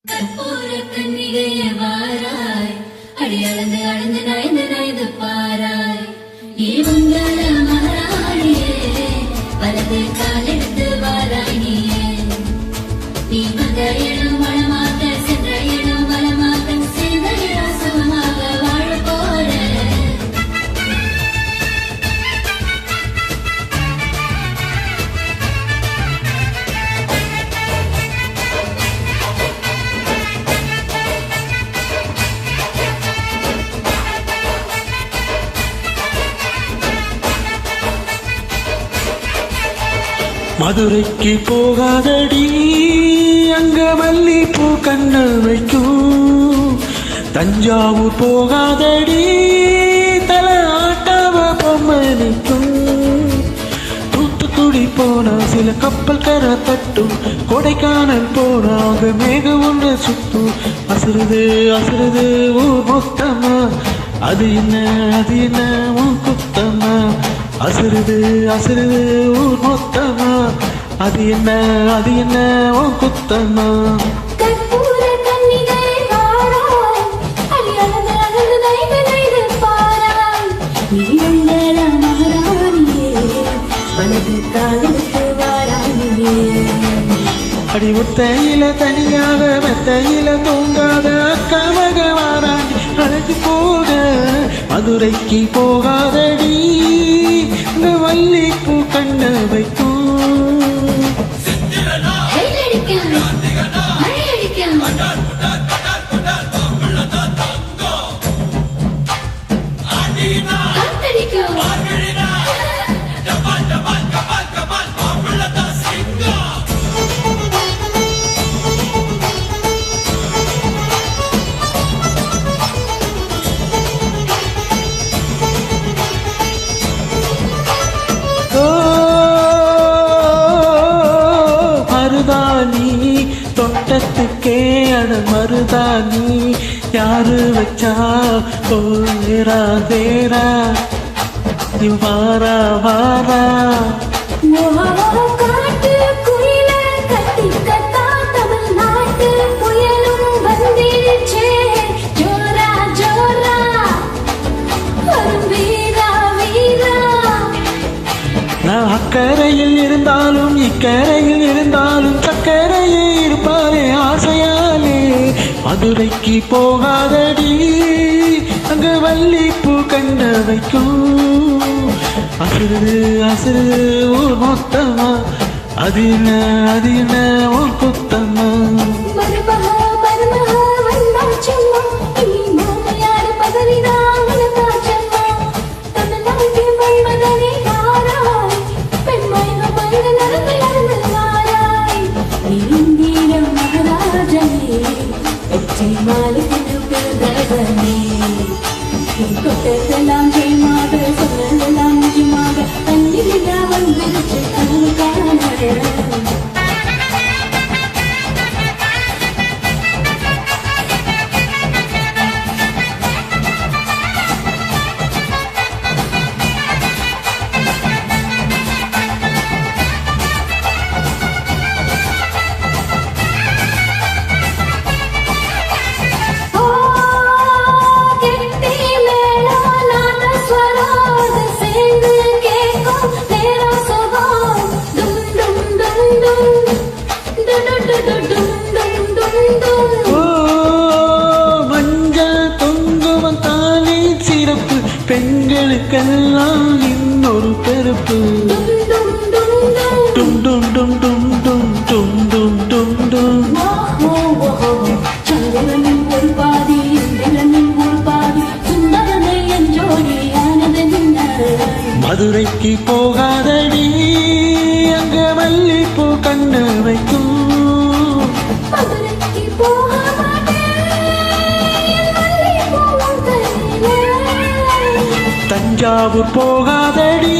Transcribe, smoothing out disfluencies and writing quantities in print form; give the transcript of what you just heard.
கற்பூர கன்னிகைய வாராய் அடி அளந்து அளந்து நயந்து நயந்து பாராய் மங்கள மகாராணியே வலது காலெடுத்து வாராய் நீ வந்த இடம் வளமாக சென்ற இடம் வளமாக சேர்ந்த இடம் சுகமாக வாழ போற மதுரைக்கு போகாதடி அங்க மல்லிப்பூ கண்ண வைக்கும். தஞ்சாவூர் போகாதடி தலை ஆட்டாவ பொம்மனிக்கும். தூத்துக்குடி போனா சில கப்பல் கரை தட்டும். கொடைக்கானல் போனா அங்க மேகம் ஒன்று சுத்தும். அசுறுது அசுறுது ஊர் மொத்தமா அது என்ன உன் குத்தமா. அசுறுது அசுறுது ஊர் மொத்தமா அது என்ன உன் குத்தமா. கற்பூர கன்னிகை வாராய் அடி அளந்து அளந்து நயந்து நயந்து பாராய் நீ மங்கள மகாராணியே வலது காலெடுத்து வாராய் அடி முத்தையில தனியாக மெத்தையில தூங்காத அக்காவக வாராண்டி அழைச்சு போக. மதுரைக்கு போகாதடி இந்த மல்லிப்பூ கண்ண வைக்கும். மருதாணி தோட்டத்துக்கே அட மருதாணி யாரு வச்சா போரா தேரா நீ வாரா வாரா. காட்டு குயில கட்டி கத்தா தமிழ்நாட்டு புயலும் வந்திருச்சே ஜோரா ஜோரா வரும் வீரா வீரா. நான் அக்கறையில் இருந்தாலும் இக்கரையில் இருந்தாலும் சக்கரையே இருப்பாரே ஆசையாலே. மதுரைக்கு போகாதடி அங்க மல்லிப்பூ கண்ண வைக்கும். அசுறுது அசுறுது ஊர் மொத்தமா அது என்ன உன் குத்தமா. மருமகா மருமகா வந்தாச்சம்மா இனி மாமையார் பதவிதான் உனக்காச்சம்மா. தமிழ்நாட்டு மன்மதனே வாராய் பெண்மைக பயிர நடந்து நடந்து வாராய் நீ இந்திர மகாராஜனே வெற்றி மாலுக்கு பிறந்தவனே. தொட்டதெல்லாம் ஜெயமாக சொன்னதெல்லாம் நிஜமாக தன்னிலியா வந்துருச்சு கனவு காண. பெண்களுக்கெல்லாம் இன்னொரு பெருப்பு. டும் டும் டும் டும் டும் டும் டும் டும் டும். சந்திரனின் ஒரு பாதி இந்திரனின் ஒரு பாதி சுந்தரனை என் ஜோடியானது. மதுரைக்கு போகாதடி அங்க மல்லிப்பூ கண்ண வைக்கும். மதுரைக்கு போக தஞ்சாவூர் போகாதடி